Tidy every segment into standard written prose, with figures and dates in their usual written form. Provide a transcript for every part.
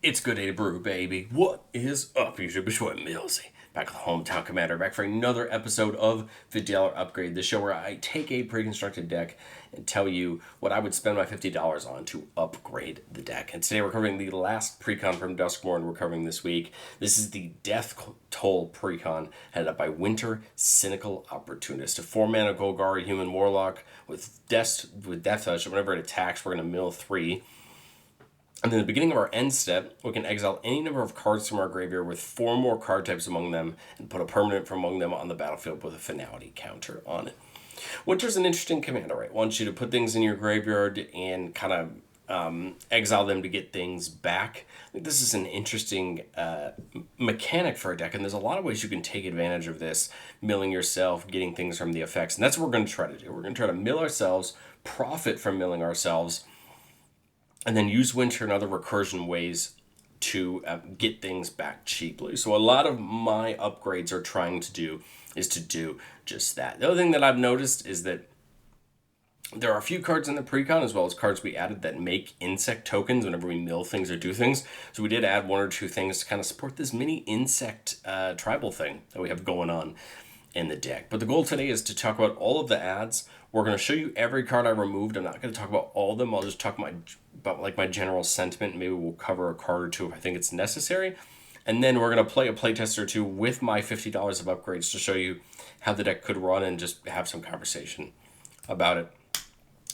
It's good day to brew, baby. What is up, YouTube? It's your boy Millsy, back with the Hometown Commander, back for another episode of $50 Upgrade, the show where I take a pre-constructed deck and tell you what I would spend my $50 on to upgrade the deck. And today we're covering the last Precon from Duskmourn we're covering this week. This is the Death Toll Precon, headed up by Winter, Cynical, Opportunist. A 4-mana Golgari Human Warlock with Death Touch. Whenever it attacks, we're going to mill 3. And then at the beginning of our end step, we can exile any number of cards from our graveyard with 4 more card types among them and put a permanent from among them on the battlefield with a finality counter on it. Winter's an interesting commander, right? Wants you to put things in your graveyard and kind of exile them to get things back. I think this is an interesting mechanic for a deck, and there's a lot of ways you can take advantage of this, milling yourself, getting things from the effects, and that's what we're going to try to do. We're going to try to mill ourselves, profit from milling ourselves, and then use Winter and other recursion ways to get things back cheaply. So a lot of my upgrades are trying to do is to do just that. The other thing that I've noticed is that there are a few cards in the Precon, as well as cards we added, that make insect tokens whenever we mill things or do things. So we did add 1 or 2 things to kind of support this mini insect tribal thing that we have going on in the deck. But the goal today is to talk about all of the adds. We're going to show you every card I removed. I'm not going to talk about all of them. I'll just talk about my general sentiment. Maybe we'll cover a card or two if I think it's necessary. And then we're going to play a playtest or two with my $50 of upgrades to show you how the deck could run and just have some conversation about it.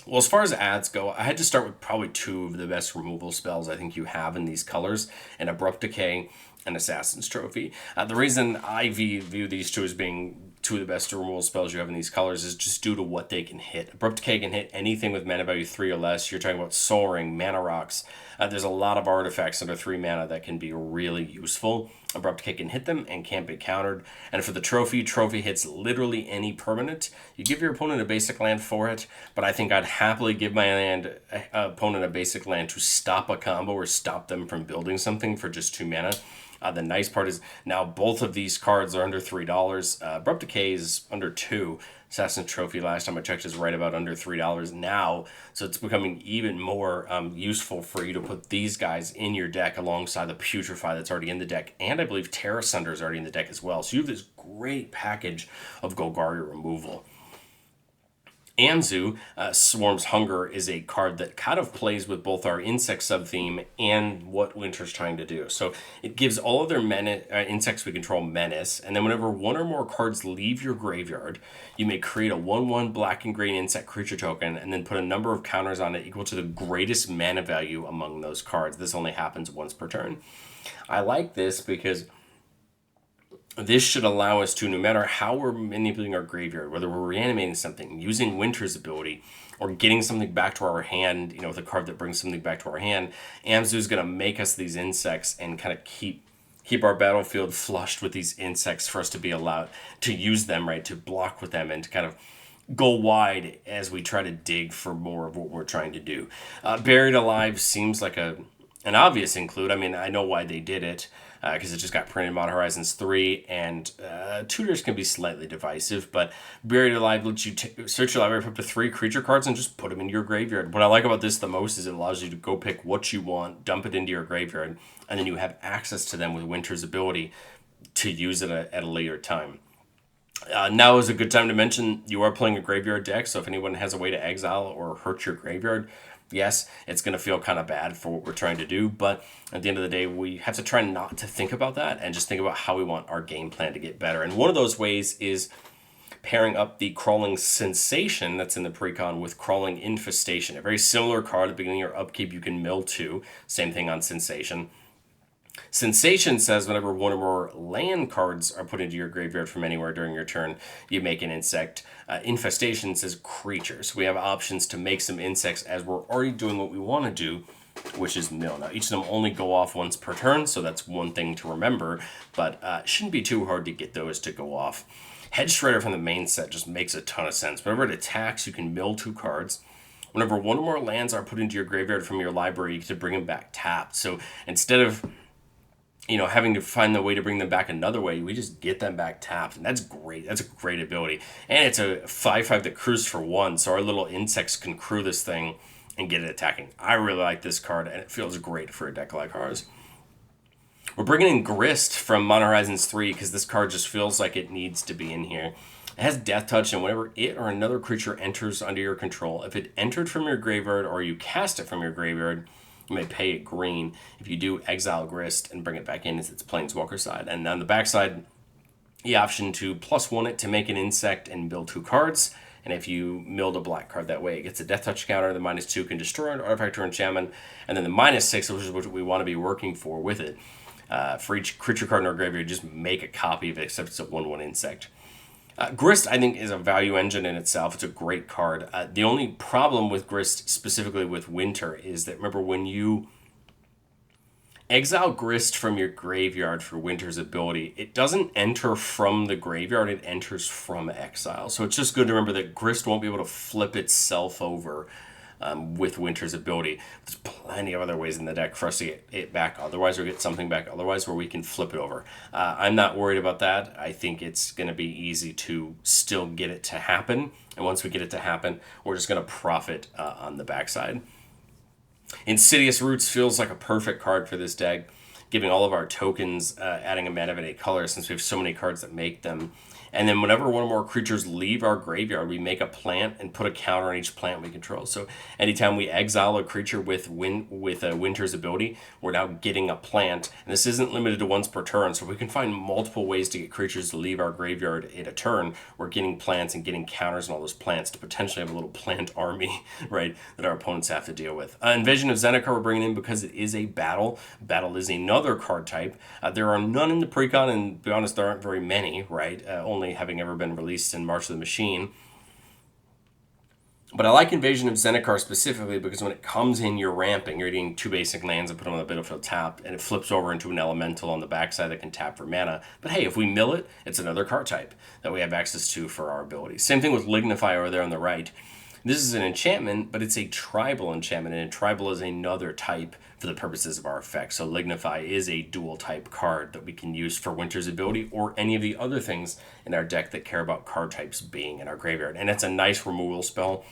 Well, as far as adds go, I had to start with probably 2 of the best removal spells I think you have in these colors, and Abrupt Decay and Assassin's Trophy. The reason I view these 2 as being 2 of the best removal spells you have in these colors is just due to what they can hit. Abrupt Decay can hit anything with mana value 3 or less. You're talking about Soul Ring, Mana Rocks. There's a lot of artifacts under 3 mana that can be really useful. Abrupt Decay can hit them and can't be countered. And for the trophy hits literally any permanent. You give your opponent a basic land for it, but I think I'd happily give my opponent a basic land to stop a combo or stop them from building something for just 2 mana. The nice part is now both of these cards are under $3. Abrupt Decay is under 2. Assassin's Trophy last time I checked is right about under $3 now. So it's becoming even more useful for you to put these guys in your deck alongside the Putrefy that's already in the deck. And I believe Terra Sunder is already in the deck as well. So you have this great package of Golgari removal. Anzu, Swarm's Hunger, is a card that kind of plays with both our insect sub-theme and what Winter's trying to do. So it gives all of their insects we control menace, and then whenever 1 or more cards leave your graveyard, you may create a 1/1 black and green insect creature token, and then put a number of counters on it equal to the greatest mana value among those cards. This only happens once per turn. I like this because this should allow us to, no matter how we're manipulating our graveyard, whether we're reanimating something, using Winter's ability, or getting something back to our hand, with a card that brings something back to our hand, Anzu is going to make us these insects and kind of keep our battlefield flushed with these insects for us to be allowed to use them, right, to block with them and to kind of go wide as we try to dig for more of what we're trying to do. Buried Alive seems like an obvious include. I mean, I know why they did it, because it just got printed in Modern Horizons 3, and tutors can be slightly divisive, but Buried Alive lets you search your library for up to 3 creature cards and just put them in your graveyard. What I like about this the most is it allows you to go pick what you want, dump it into your graveyard, and then you have access to them with Winter's ability to use it at a later time. Now is a good time to mention you are playing a graveyard deck, so if anyone has a way to exile or hurt your graveyard, yes, it's going to feel kind of bad for what we're trying to do, but at the end of the day, we have to try not to think about that and just think about how we want our game plan to get better. And one of those ways is pairing up the Crawling Sensation that's in the Precon with Crawling Infestation. A very similar card at the beginning of your upkeep you can mill to. Same thing on Sensation. Sensation says whenever 1 or more land cards are put into your graveyard from anywhere during your turn, you make an insect. Infestation says creatures. We have options to make some insects as we're already doing what we want to do, which is mill. Now, each of them only go off once per turn, so that's one thing to remember, but it shouldn't be too hard to get those to go off. Hedge Shredder from the main set just makes a ton of sense. Whenever it attacks, you can mill 2 cards. Whenever 1 or more lands are put into your graveyard from your library, you get to bring them back tapped. So instead of having to find the way to bring them back another way, we just get them back tapped, and that's great. That's a great ability. And it's a 5/5 that crews for 1, so our little insects can crew this thing and get it attacking. I really like this card, and it feels great for a deck like ours. We're bringing in Grist from Modern Horizons 3 because this card just feels like it needs to be in here. It has Death Touch, and whenever it or another creature enters under your control, if it entered from your graveyard or you cast it from your graveyard, you may pay it green. If you do, exile Grist and bring it back in as its Planeswalker side. And on the backside, the option to +1 it to make an insect and build 2 cards. And if you milled a black card that way, it gets a Death Touch counter. The -2 can destroy an artifact or enchantment. And then the -6, which is what we want to be working for with it. For each creature card in our graveyard, just make a copy of it, except it's a 1/1 insect. Grist, I think, is a value engine in itself. It's a great card. The only problem with Grist, specifically with Winter, is that, remember, when you exile Grist from your graveyard for Winter's ability, it doesn't enter from the graveyard, it enters from exile. So it's just good to remember that Grist won't be able to flip itself over with Winter's ability. There's plenty of other ways in the deck for us to get it back otherwise, or get something back otherwise, where we can flip it over. I'm not worried about that. I think it's going to be easy to still get it to happen. And once we get it to happen, we're just going to profit on the backside. Insidious Roots feels like a perfect card for this deck, giving all of our tokens, adding a mana of 8 colors since we have so many cards that make them. And then whenever one or more creatures leave our graveyard, we make a plant and put a counter on each plant we control. So anytime we exile a creature with Winter's ability, we're now getting a plant. And this isn't limited to once per turn, so we can find multiple ways to get creatures to leave our graveyard in a turn. We're getting plants and getting counters on all those plants to potentially have a little plant army, right, that our opponents have to deal with. Invasion of Zendikar we're bringing in because it is a battle. Battle is another card type. There are none in the Precon, and to be honest, there aren't very many, right? Only having ever been released in March of the Machine. But I like Invasion of Zendikar specifically because when it comes in, you're ramping. You're getting 2 basic lands and put them on the battlefield tapped, and it flips over into an elemental on the backside that can tap for mana. But hey, if we mill it, it's another card type that we have access to for our abilities. Same thing with Lignify over there on the right. This is an enchantment, but it's a tribal enchantment, and tribal is another type for the purposes of our effect. So Lignify is a dual type card that we can use for Winter's ability or any of the other things in our deck that care about card types being in our graveyard. And it's a nice removal spell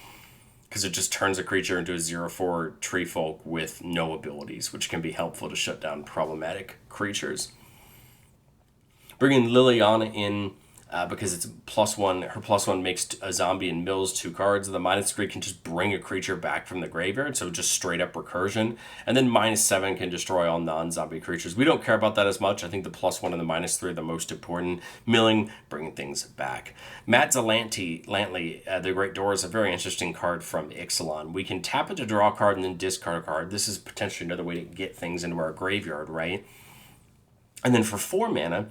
because it just turns a creature into a 0/4 tree folk with no abilities, which can be helpful to shut down problematic creatures. Bringing Liliana in because it's +1. Her +1 makes a zombie and mills 2 cards. The -3 can just bring a creature back from the graveyard, so just straight up recursion. And then -7 can destroy all non-zombie creatures. We don't care about that as much. I think the +1 and the -3 are the most important. Milling, bringing things back. Matt Lantley, the Great Door, is a very interesting card from Ixalan. We can tap it to draw a card and then discard a card. This is potentially another way to get things into our graveyard, right? And then for 4 mana,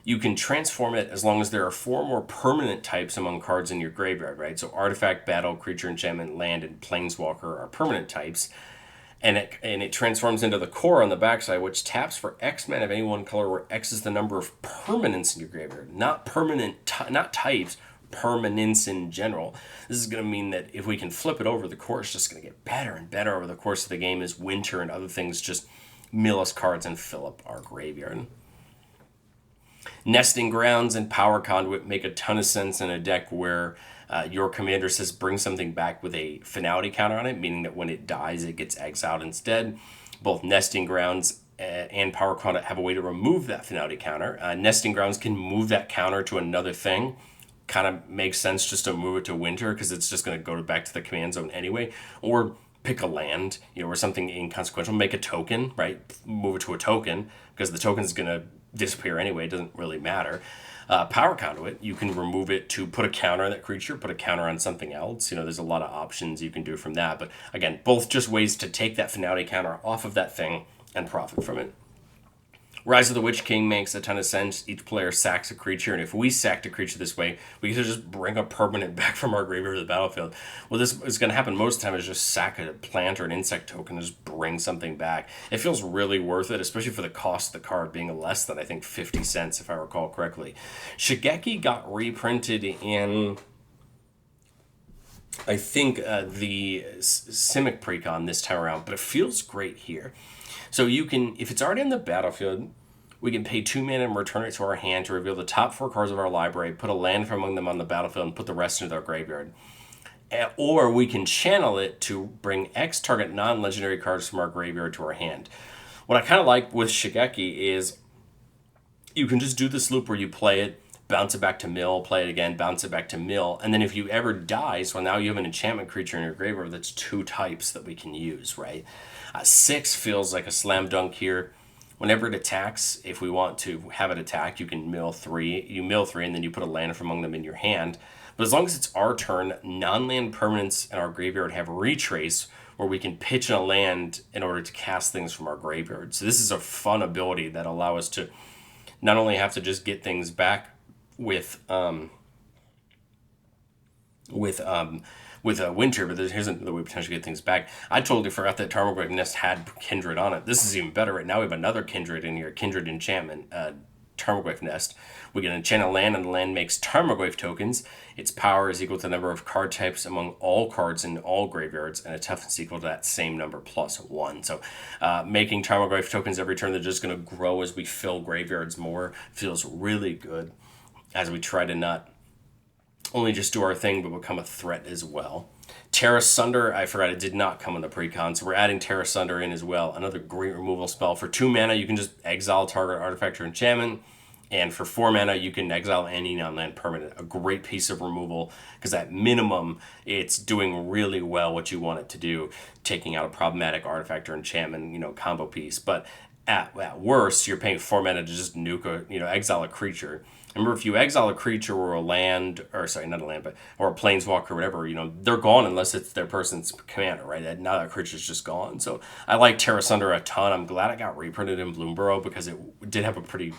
you can transform it as long as there are 4 more permanent types among cards in your graveyard, right? So artifact, battle, creature, enchantment, land, and planeswalker are permanent types. And it transforms into the core on the backside, which taps for X mana of any one color, where X is the number of permanents in your graveyard. Not not types, permanence in general. This is going to mean that if we can flip it over, the core is just going to get better and better over the course of the game as Winter and other things just mill us cards and fill up our graveyard. Nesting Grounds and Power Conduit make a ton of sense in a deck where your commander says bring something back with a finality counter on it, meaning that when it dies, it gets exiled instead. Both Nesting Grounds and Power Conduit have a way to remove that finality counter. Nesting Grounds can move that counter to another thing. Kind of makes sense just to move it to Winter because it's just going to go back to the command zone anyway. Or pick a land, or something inconsequential. Make a token, right? Move it to a token because the token is going to disappear anyway. It doesn't really matter. Power Conduit, you can remove it to put a counter on that creature, put a counter on something else. There's a lot of options you can do from that. But again, both just ways to take that finality counter off of that thing and profit from it. Rise of the Witch King makes a ton of sense. Each player sacks a creature, and if we sacked a creature this way, we could just bring a permanent back from our graveyard to the battlefield. Well, this is going to happen most of the time is just sack a plant or an insect token and just bring something back. It feels really worth it, especially for the cost of the card being less than, I think, 50 cents, if I recall correctly. Shigeki got reprinted in, I think, the Simic Precon this time around, but it feels great here. So you can, if it's already on the battlefield, we can pay 2 mana and return it to our hand to reveal the top 4 cards of our library, put a land from among them on the battlefield, and put the rest into our graveyard. Or we can channel it to bring X target non-legendary cards from our graveyard to our hand. What I kind of like with Shigeki is you can just do this loop where you play it, bounce it back to mill, play it again, bounce it back to mill, and then if you ever die, so now you have an enchantment creature in your graveyard that's 2 types that we can use, right? 6 feels like a slam dunk here. Whenever it attacks, if we want to have it attack, you can mill 3. You mill 3, and then you put a land from among them in your hand. But as long as it's our turn, non-land permanents in our graveyard have retrace, where we can pitch in a land in order to cast things from our graveyard. So this is a fun ability that allow us to not only have to just get things back with Winter, but here's another way we potentially get things back. I totally forgot that Tarmogoyf Nest had Kindred on it. This is even better. Right now we have another Kindred in here, Kindred Enchantment, Tarmogoyf Nest. We can enchant a land, and the land makes Tarmogoyf tokens. Its power is equal to the number of card types among all cards in all graveyards, and a toughness equal to that same number plus 1. So making Tarmogoyf tokens every turn, they're just going to grow as we fill graveyards more. Feels really good as we try to not only just do our thing, but become a threat as well. Terra Sunder, I forgot it did not come in the Precon, so we're adding Terra Sunder in as well. Another great removal spell. For 2 mana, you can just exile target artifact or enchantment, and for 4 mana, you can exile any non-land permanent. A great piece of removal, because at minimum, it's doing really well what you want it to do, taking out a problematic artifact or enchantment, combo piece. But at worst, you're paying 4 mana to just nuke exile a creature. Remember, if you exile a creature or a land, or sorry, not a land, but or a planeswalker or whatever, they're gone unless it's their person's commander, right? Now that creature's just gone. So I like Terra Sunder a ton. I'm glad it got reprinted in Bloomborough because it did have a pretty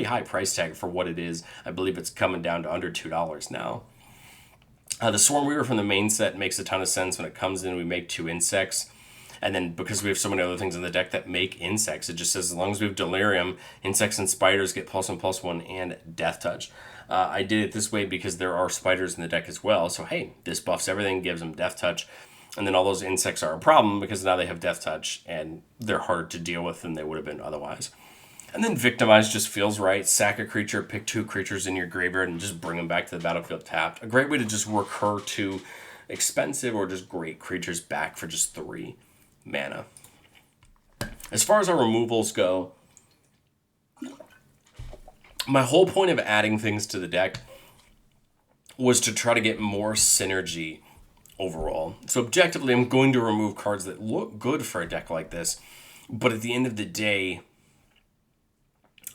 high price tag for what it is. I believe it's coming down to under $2 now. The Swarm Weaver from the main set makes a ton of sense. When it comes in, we make 2 insects. And then because we have so many other things in the deck that make insects, it just says as long as we have Delirium, insects and spiders get +1/+1 and Death Touch. I did it this way because there are spiders in the deck as well. So hey, this buffs everything, gives them Death Touch. And then all those insects are a problem because now they have Death Touch and they're harder to deal with than they would have been otherwise. And then Victimize just feels right. Sack a creature, pick 2 creatures in your graveyard and just bring them back to the battlefield tapped. A great way to just recur to expensive or just great creatures back for just 3 mana. As far as our removals go, my whole point of adding things to the deck was to try to get more synergy overall. So objectively, I'm going to remove cards that look good for a deck like this, but at the end of the day,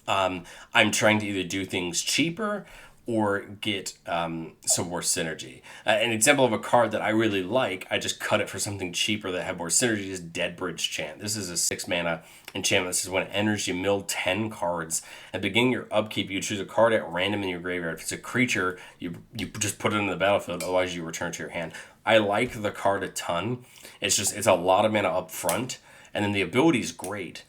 I'm trying to either do things cheaper or get some more synergy. An example of a card that I really like, I just cut it for something cheaper that had more synergy, is Deadbridge Chant. This is a 6 mana enchantment. This is when it enters, you mill 10 cards. At the beginning of your upkeep, you choose a card at random in your graveyard. If it's a creature, you just put it in the battlefield, otherwise you return to your hand. I like the card a ton. It's a lot of mana up front, and then the ability is great.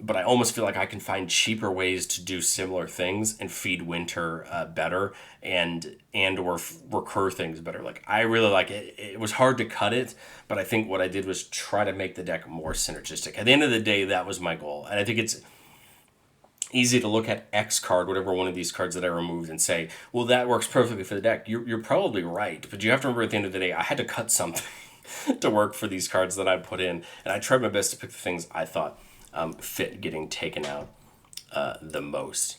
But I almost feel like I can find cheaper ways to do similar things and feed Winter better and or recur things better. Like, I really like it. It was hard to cut it, but I think what I did was try to make the deck more synergistic. At the end of the day, that was my goal. And I think it's easy to look at X card, whatever one of these cards that I removed, and say, well, that works perfectly for the deck. You're probably right, but you have to remember at the end of the day, I had to cut something to work for these cards that I put in. And I tried my best to pick the things I thought fit getting taken out the most.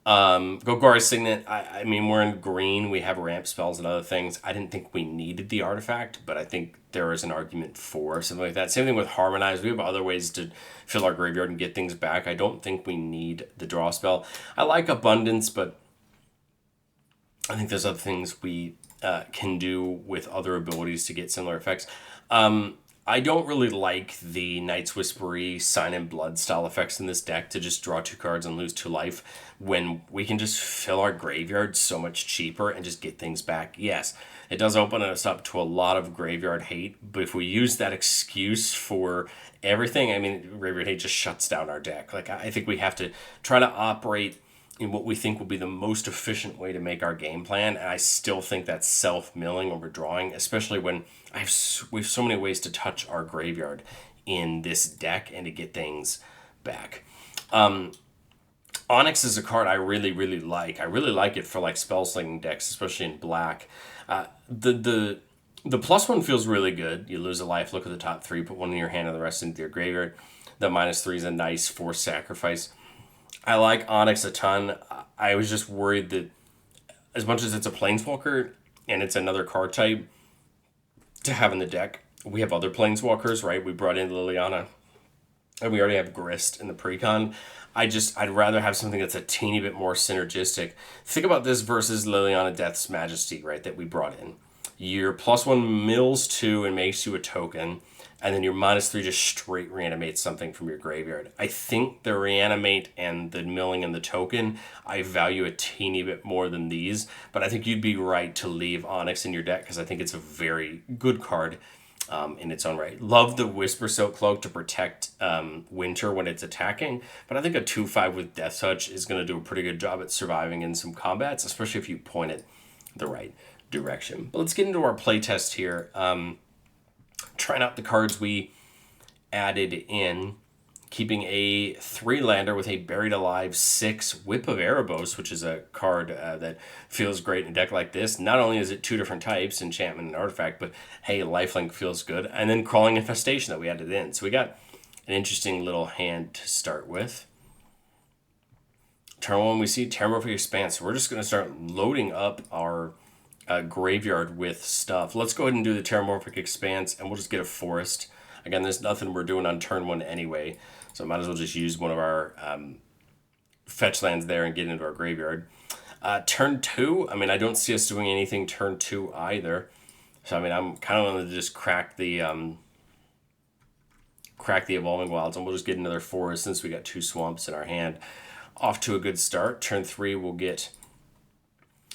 Golgari Signet, I mean, we're in green, we have ramp spells and other things. I didn't think we needed the artifact, but I think there is an argument for something like that. Same thing with Harmonize. We have other ways to fill our graveyard and get things back. I don't think we need the draw spell. I like Abundance, but I think there's other things we can do with other abilities to get similar effects. I don't really like the Night's Whispery, Sign in Blood style effects in this deck to just draw 2 cards and lose 2 life when we can just fill our graveyard so much cheaper and just get things back. Yes, it does open us up to a lot of graveyard hate, but if we use that excuse for everything, I mean, graveyard hate just shuts down our deck. Like, I think we have to try to operate in what we think will be the most efficient way to make our game plan, and I still think that's self-milling or withdrawing, especially when we have so many ways to touch our graveyard in this deck and to get things back. Onyx is a card I really, really like. I really like it for like spell slinging decks, especially in black. The The +1 feels really good. You lose a life, look at the top three, put one in your hand and the rest into your graveyard. The -3 is a nice forced sacrifice. I like Onyx a ton. I was just worried that as much as it's a Planeswalker and it's another card type to have in the deck, we have other Planeswalkers, right? We brought in Liliana and we already have Grist in the Precon. I'd rather have something that's a teeny bit more synergistic. Think about this versus Liliana Death's Majesty, right, that we brought in. Your +1 mills 2 and makes you a token, and then your -3 just straight reanimates something from your graveyard. I think the reanimate and the milling and the token, I value a teeny bit more than these, but I think you'd be right to leave Onyx in your deck because I think it's a very good card in its own right. Love the Whisper Silk Cloak to protect Winter when it's attacking, but I think a 2/5 with Death Touch is going to do a pretty good job at surviving in some combats, especially if you point it the right direction. But let's get into our playtest here. Trying out the cards we added in, keeping a 3-lander with a Buried Alive 6 Whip of Erebos, which is a card that feels great in a deck like this. Not only is it 2 different types, enchantment and artifact, but hey, lifelink feels good. And then Crawling Infestation that we added in. So we got an interesting little hand to start with. Turn 1, we see Terramorphic Expanse. So we're just going to start loading up our graveyard with stuff. Let's go ahead and do the Terramorphic Expanse, and we'll just get a forest. Again, there's nothing we're doing on turn 1 anyway, so I might as well just use one of our fetch lands there and get into our graveyard. Turn 2, I mean, I don't see us doing anything turn 2 either. So, I mean, I'm kind of going to just crack the Evolving Wilds, and we'll just get another forest since we got 2 swamps in our hand. Off to a good start. Turn 3, we'll get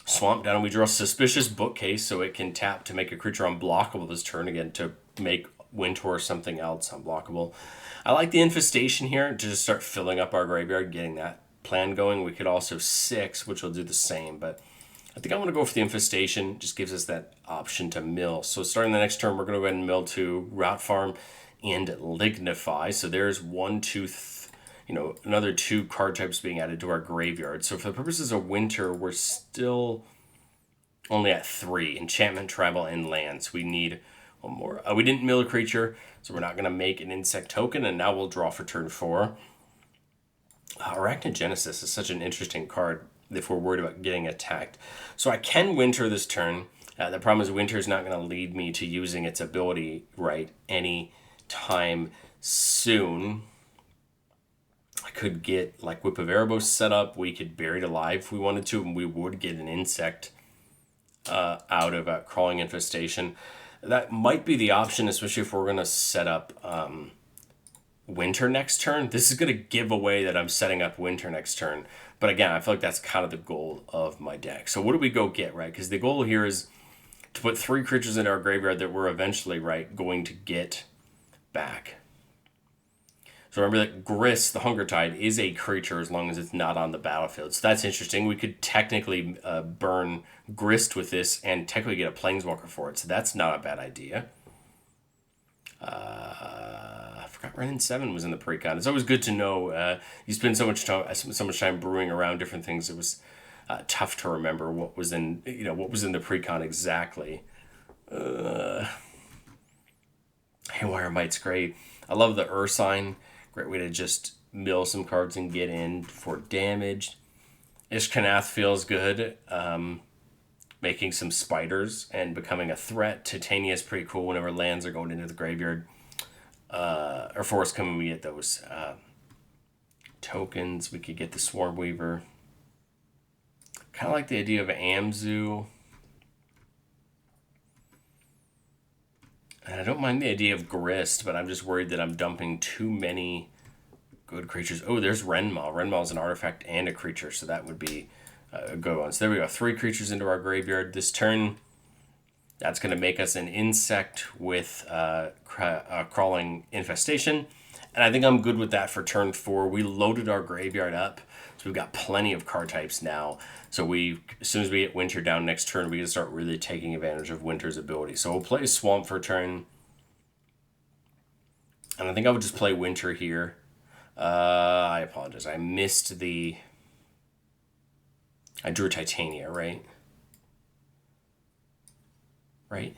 Swamp down, and we draw Suspicious Bookcase, so it can tap to make a creature unblockable this turn, again, to make Winter or something else unblockable. I like the Infestation here to just start filling up our graveyard, getting that plan going. We could also 6, which will do the same, but I think I want to go for the Infestation. Just gives us that option to mill. So starting the next turn, we're going to go ahead and mill to Route Farm and Lignify. So there's 1, 2, another 2 card types being added to our graveyard. So for the purposes of Winter, we're still only at 3. Enchantment, Travel, and Lands. We need one more. We didn't mill a creature, so we're not going to make an insect token, and now we'll draw for turn 4. Arachnogenesis is such an interesting card if we're worried about getting attacked. So I can Winter this turn. The problem is Winter is not going to lead me to using its ability right any time soon. I could get like Whip of Erebos set up. We could Buried Alive if we wanted to, and we would get an insect out of a Crawling Infestation. That might be the option, especially if we're going to set up Winter next turn. This is going to give away that I'm setting up Winter next turn. But again, I feel like that's kind of the goal of my deck. So what do we go get, right? Because the goal here is to put 3 creatures in our graveyard that we're eventually, right, going to get back. So remember that Grist, the Hunger Tide, is a creature as long as it's not on the battlefield. So that's interesting. We could technically burn Grist with this and technically get a Planeswalker for it. So that's not a bad idea. I forgot Renin 7 was in the Precon. It's always good to know. You spend so much time brewing around different things. It was tough to remember what was in the Precon exactly. Haywire Might's great. I love the Ursine. Great way to just mill some cards and get in for damage. Ishkanath feels good. Making some spiders and becoming a threat. Titania is pretty cool whenever lands are going into the graveyard. Or forest coming, we get those tokens. We could get the Swarm Weaver. Kind of like the idea of Amzu. And I don't mind the idea of Grist, but I'm just worried that I'm dumping too many good creatures. Oh, there's Renmaw. Renmaw is an artifact and a creature, so that would be a good one. So there we go. 3 creatures into our graveyard this turn. That's going to make us an insect with Crawling Infestation. And I think I'm good with that for turn 4. We loaded our graveyard up, so we've got plenty of card types now. So as soon as we get Winter down next turn, we can start really taking advantage of Winter's ability. So we'll play Swamp for turn. And I think I would just play Winter here. I apologize. I missed the... I drew Titania, right? Right?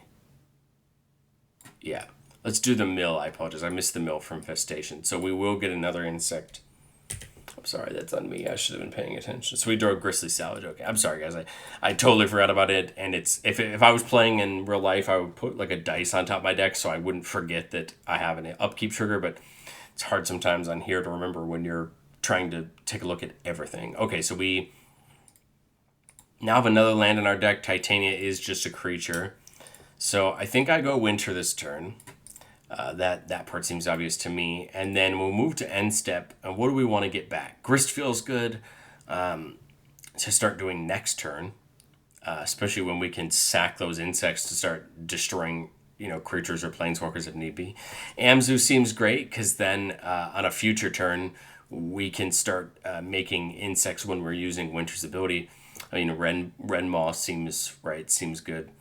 Yeah. Let's do the mill. I apologize. I missed the mill from Infestation. So we will get another insect. I'm sorry, that's on me. I should have been paying attention. So we draw Grizzly Salvage. Okay, I'm sorry, guys. I totally forgot about it. And it's if I was playing in real life, I would put like a dice on top of my deck so I wouldn't forget that I have an upkeep trigger. But it's hard sometimes on here to remember when you're trying to take a look at everything. Okay, so we now have another land in our deck. Titania is just a creature. So I think I go Winter this turn. That part seems obvious to me. And then we'll move to end step. And what do we want to get back? Grist feels good to start doing next turn, especially when we can sack those insects to start destroying creatures or planeswalkers if need be. Amzu seems great because then on a future turn we can start making insects when we're using Winter's ability. I mean, Ren Moss seems good.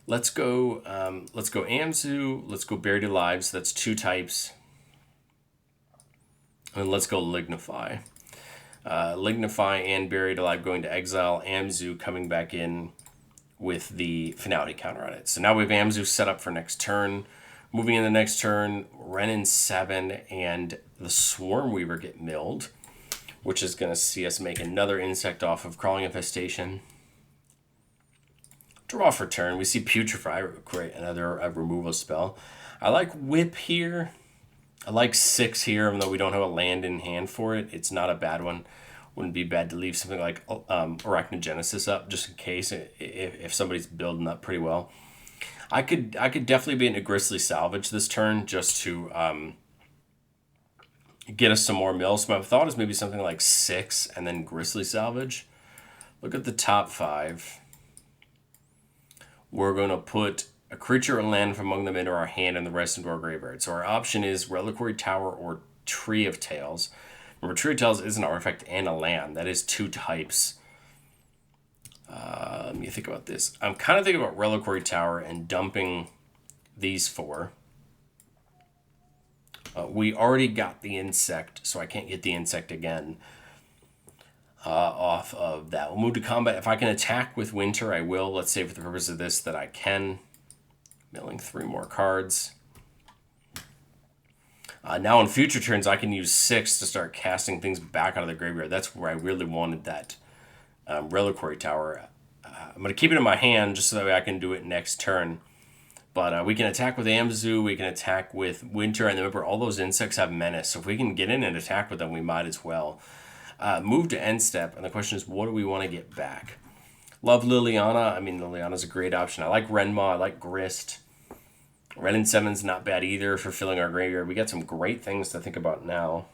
Let's go Amzu. Let's go Buried Alive. So that's 2 types. And let's go Lignify. Lignify and Buried Alive going to exile. Amzu coming back in with the Finality counter on it. So now we have Amzu set up for next turn. Moving in the next turn, Ren in 7 and the Swarm Weaver get milled, which is going to see us make another insect off of Crawling Infestation. Draw for turn. We see Putrefy. Great, another removal spell. I like Whip here. I like 6 here, even though we don't have a land in hand for it. It's not a bad one. Wouldn't be bad to leave something like Arachnogenesis up just in case if somebody's building up pretty well. I could definitely be into Grizzly Salvage this turn just to get us some more mills. So my thought is maybe something like 6 and then Grizzly Salvage. Look at the top 5. We're going to put a creature or land from among them into our hand and the rest into our graveyard. So our option is Reliquary Tower or Tree of Tales. Remember, Tree of Tales is an artifact and a land. That is 2 types. Let me think about this. I'm kind of thinking about Reliquary Tower and dumping these 4. We already got the insect, so I can't get the insect again off of that. We'll move to combat. If I can attack with Winter, I will. Let's say for the purpose of this that I can. Milling 3 more cards. Now on future turns, I can use 6 to start casting things back out of the graveyard. That's where I really wanted that Reliquary Tower. I'm going to keep it in my hand just so that way I can do it next turn. But we can attack with Amzu, we can attack with Winter, and remember, all those insects have Menace. So if we can get in and attack with them, we might as well. Move to end step, and the question is, what do we want to get back? Love Liliana. I mean, Liliana's a great option. I like Renma, I like Grist. Ren and 7's not bad either for filling our graveyard. We got some great things to think about now.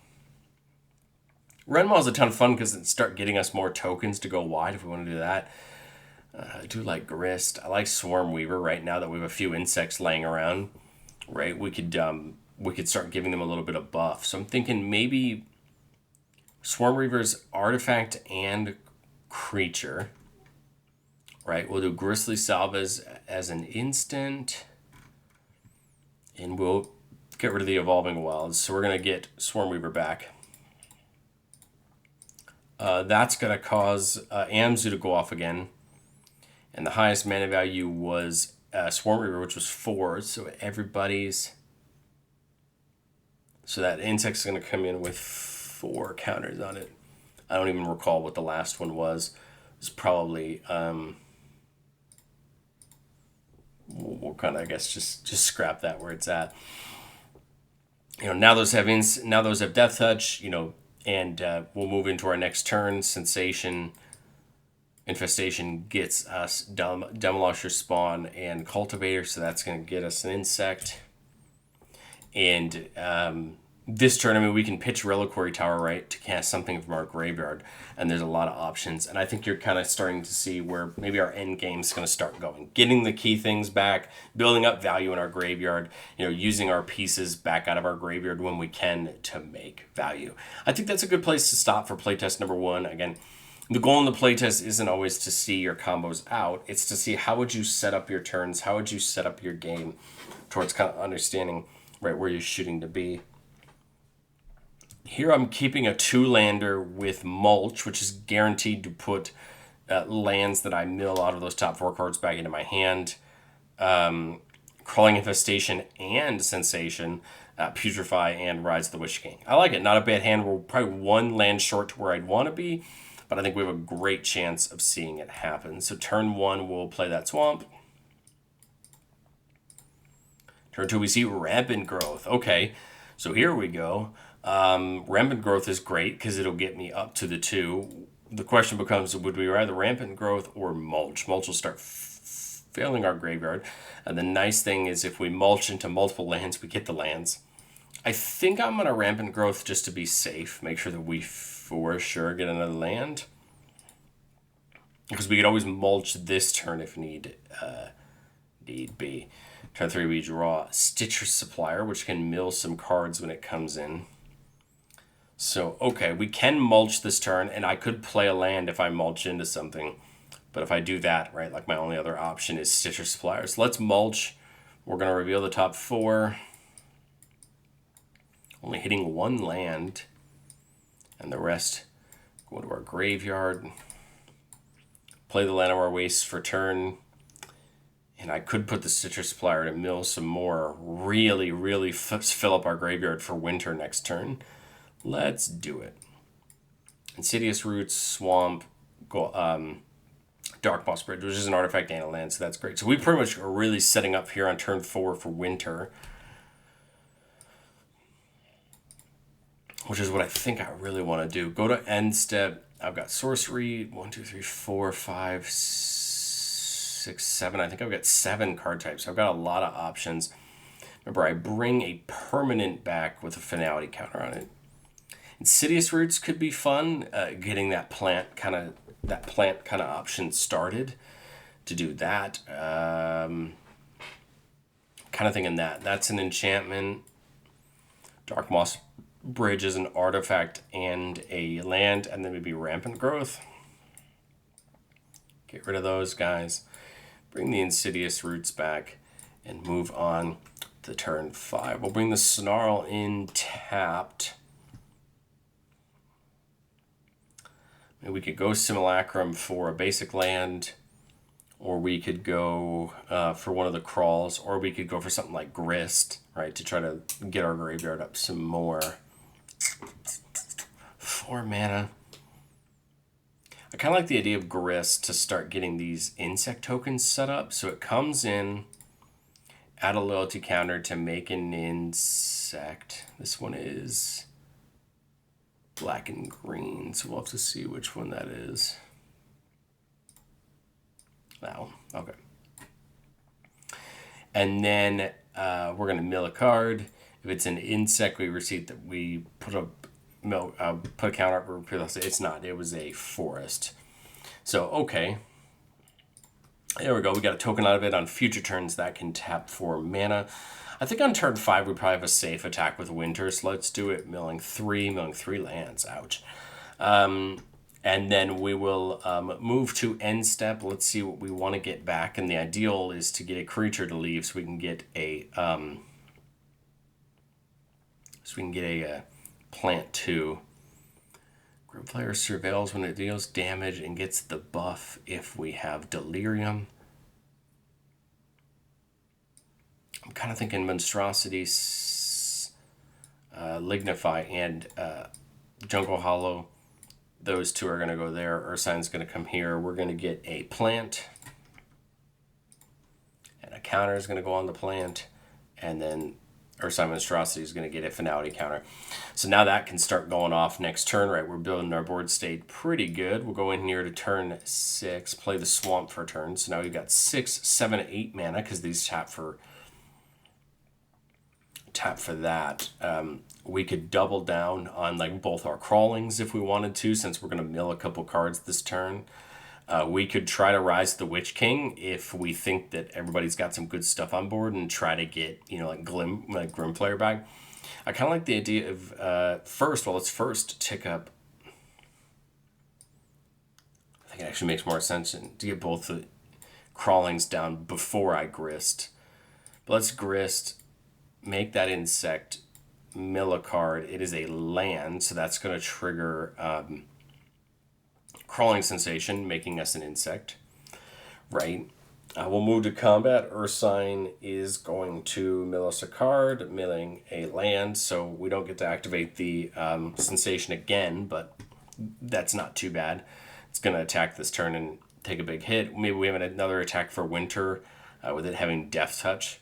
Renma is a ton of fun because it start getting us more tokens to go wide if we want to do that. I do like Grist. I like Swarm Weaver right now that we have a few insects laying around. Right, we could start giving them a little bit of buff. So I'm thinking maybe Swarm Weaver's artifact and creature. Right, we'll do Grizzly Salvage as an instant. And we'll get rid of the Evolving Wilds. So we're going to get Swarm Weaver back. That's going to cause Amzu to go off again. And the highest mana value was Swarm Weaver, which was 4. So everybody's... So that insect's going to come in with 4 counters on it. I don't even recall what the last one was. It was probably... We'll kind of, I guess, just scrap that where it's at. Now those have Death Touch. And we'll move into our next turn. Sensation, Infestation gets us Demolisher, Spawn, and Cultivator. So that's going to get us an insect. And this turn, I mean, we can pitch Reliquary Tower, right, to cast something from our graveyard. And there's a lot of options. And I think you're kind of starting to see where maybe our end game is going to start going. Getting the key things back, building up value in our graveyard, using our pieces back out of our graveyard when we can to make value. I think that's a good place to stop for playtest number 1. Again, the goal in the playtest isn't always to see your combos out. It's to see how would you set up your turns, how would you set up your game towards kind of understanding, right, where you're shooting to be. Here I'm keeping a 2-lander with Mulch, which is guaranteed to put lands that I mill out of those top 4 cards back into my hand. Crawling Infestation and Sensation, Putrefy, and Rise of the Witch King. I like it. Not a bad hand. We're probably one land short to where I'd want to be, but I think we have a great chance of seeing it happen. So turn 1, we'll play that Swamp. Turn 2, we see Rampant Growth. Okay, so here we go. Rampant Growth is great because it'll get me up to the 2. The question becomes, would we rather Rampant Growth or Mulch? Mulch will start filling our graveyard. And the nice thing is if we mulch into multiple lands, we get the lands. I think I'm going to Rampant Growth just to be safe. Make sure that we for sure get another land. Because we could always mulch this turn if need be. Turn 3, we draw Stitcher Supplier, which can mill some cards when it comes in. So, okay, we can mulch this turn, and I could play a land if I mulch into something. But if I do that, right, like my only other option is Stitcher Supplier. So let's mulch. We're going to reveal the top 4. Only hitting 1 land. And the rest go to our graveyard. Play the Land of our Waste for turn. And I could put the Stitcher Supplier to mill some more. Really fill up our graveyard for winter next turn. Let's do it. Insidious Roots, Swamp, Dark Moss Bridge, which is an artifact and a land, so that's great. So we pretty much are really setting up here on turn 4 for winter. Which is what I think I really want to do. Go to end step. I've got sorcery. 1, 2, 3, 4, 5, 6, 7. I think I've got 7 card types. So I've got a lot of options. Remember, I bring a permanent back with a finality counter on it. Insidious Roots could be fun. Getting that plant kind of option started to do that. Kind of thinking that's an enchantment. Dark Moss Bridge is an artifact and a land, and then maybe Rampant Growth. Get rid of those guys. Bring the Insidious Roots back and move on to turn 5. We'll bring the Snarl in tapped. Maybe we could go Simulacrum for a basic land, or we could go for one of the crawls, or we could go for something like Grist, right, to try to get our graveyard up some more. 4 mana. I kind of like the idea of Grist to start getting these insect tokens set up. So it comes in, add a loyalty counter to make an insect. This one is black and green, so we'll have to see which one that is. That one, okay. And then we're going to mill a card. If it's an insect, we receive that we put a counter up. It's not. It was a forest. So okay. There we go. We got a token out of it on future turns that can tap for mana. I think on turn 5 we probably have a safe attack with Winter. So let's do it. Milling 3 lands. Ouch. And then we will move to end step. Let's see what we want to get back. And the ideal is to get a creature to leave so we can get a plant 2. Group player surveils when it deals damage and gets the buff if we have Delirium. I'm kind of thinking Monstrosity, Lignify, and Jungle Hollow. Those 2 are going to go there. Ursign's going to come here. We're going to get a plant. And a counter is going to go on the plant. And then Ursine Monstrosity is going to get a finality counter. So now that can start going off next turn, right? We're building our board state pretty good. We'll go in here to turn 6, play the Swamp for a turn. So now we've got 6, 7, 8 mana because these tap for that. We could double down on like both our crawlings if we wanted to, since we're going to mill a couple cards this turn. We could try to Rise the Witch King if we think that everybody's got some good stuff on board and try to get, like Grim Player back. I kind of like the idea of, let's first tick up. I think it actually makes more sense to get both the crawlings down before I Grist. But let's Grist, make that insect, mill a card. It is a land, so that's going to trigger Crawling Sensation, making us an insect, right? We'll move to combat. Ursine is going to mill us a card, milling a land, so we don't get to activate the sensation again, but that's not too bad. It's going to attack this turn and take a big hit. Maybe we have another attack for Winter with it having Death Touch.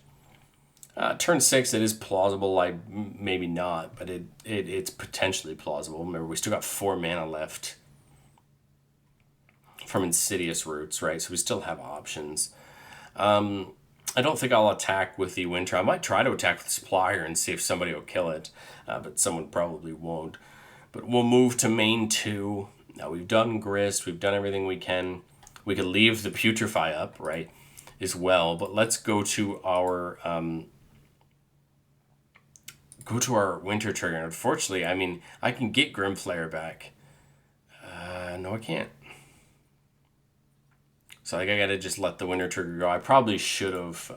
Turn 6, it is plausible. Maybe not, but it's potentially plausible. Remember, we still got 4 mana left from Insidious Roots, right? So we still have options. I don't think I'll attack with the Winter. I might try to attack with Supplier and see if somebody will kill it, but someone probably won't. But we'll move to main 2. Now we've done Grist, we've done everything we can. We could leave the Putrefy up, right, as well. But let's go to our Winter trigger. Unfortunately, I mean, I can get Grimflare back. No, I can't. So I gotta just let the Winter trigger go. I probably should have.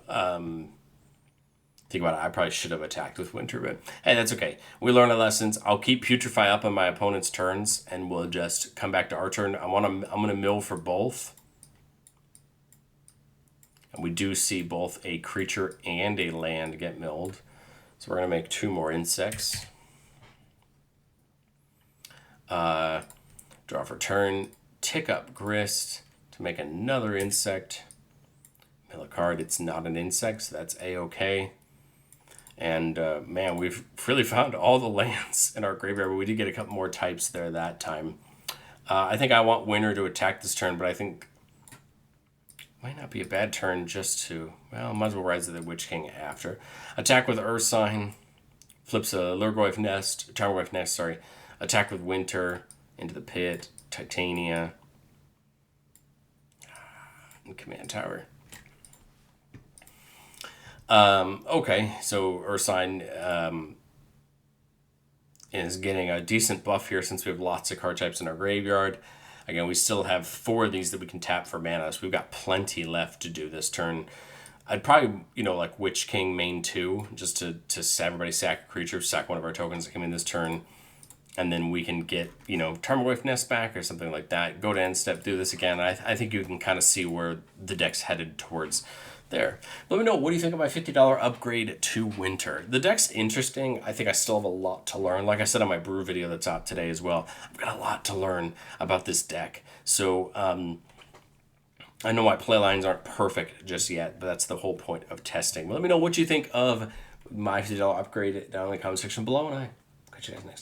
Think about it. I probably should have attacked with Winter, but hey, that's okay. We learn our lessons. I'll keep Putrefy up on my opponent's turns, and we'll just come back to our turn. I'm gonna mill for both, and we do see both a creature and a land get milled. So we're gonna make 2 more insects. Draw for turn. Tick up Grist to make another insect. Mill a card. It's not an insect, so that's a-okay. And man, we've really found all the lands in our graveyard, but we did get a couple more types there that time. I think I want Winter to attack this turn, but I think it might not be a bad turn just to, well, might as well Rise of the Witch King after. Attack with Ursine, flips a Lurgoyf Nest, Tarmogoyf Nest, sorry. Attack with Winter, into the pit, Titania, and Command Tower. Okay, so Ursine is getting a decent buff here since we have lots of card types in our graveyard. Again, we still have 4 of these that we can tap for mana, so we've got plenty left to do this turn. I'd probably, like Witch King main 2, just to everybody sack a creature, sack one of our tokens that come in this turn, and then we can get, Tarmogoyf Nest back or something like that. Go to end step, do this again. I think you can kind of see where the deck's headed towards there. Let me know, what do you think of my $50 upgrade to Winter? The deck's interesting. I think I still have a lot to learn. Like I said on my brew video that's out today as well, I've got a lot to learn about this deck. So I know my play lines aren't perfect just yet, but that's the whole point of testing. But let me know what you think of my $50 upgrade down in the comment section below, and I'll catch you guys next time.